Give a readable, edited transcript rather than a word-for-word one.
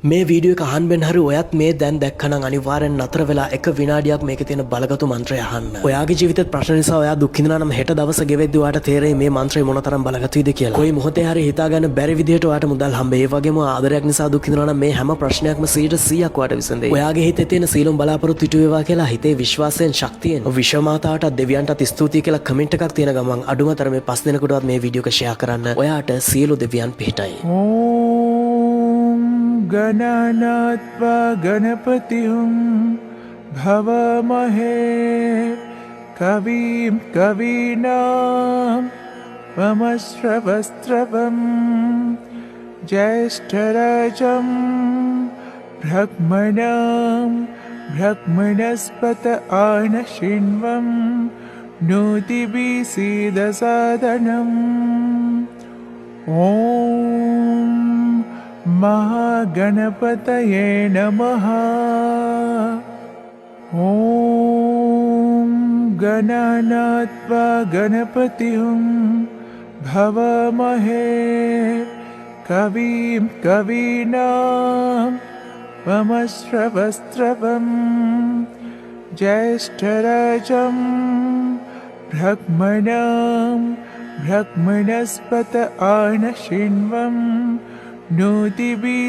මේ වීඩියෝ එක අහන්න හරි ඔයත් මේ දැන් දැක්කනම් අනිවාර්යෙන් නතර වෙලා එක විනාඩියක් මේකේ තියෙන බලගතු මන්ත්‍රය අහන්න. ඔයාගේ ජීවිතේ ප්‍රශ්න නිසා ඔයා දුක් විඳිනා නම් හෙට දවස ගෙවෙද්දී ඔයාට තේරෙයි මේ මන්ත්‍රය මොනතරම් බලගතුයිද කියලා. කොයි මොහොතේ හරි හිතාගන්න බැරි විදිහට ඔයාට මුදල් හම්බෙයි. ඒ වගේම ආදරයක් නිසා දුක් විඳිනා නම් මේ හැම ප්‍රශ්නයක්ම 100%ක් ඔයාට විසඳෙයි. ඔයාගේ හිතේ තියෙන සීලම් බලාපොරොත්තු ඉටු වේවා කියලා හිතේ විශ්වාසයෙන් ශක්තියෙන් විශ්වමාතාවට දෙවියන්ටත් ස්තුතියි කියලා කමෙන්ට් එකක් තියෙන ගමන් අඩුමතර මේ 5 දිනකටවත් මේ වීඩියෝ එක ෂෙයා කරන්න. ඔයාට සියලු දෙවියන් පිහිටයි. गणनात्वा गणपतिं भवमहे कविं कवीनां वमश्रवस्त्रवं ज्येष्ठराजं ब्रह्मणां ब्रह्मणस्पत आनशिन्वं नोतिभिसीदसादनम् ॐ महागणपतये नमः। ॐ गणनात्वा गणपतिं भवमहे कविं कवीनां वमश्रवस्त्रवं ज्येष्ठराजं ब्रह्मणां ब्रह्मणस्पत आनशिन्वं नोतिभिसीदसादनम्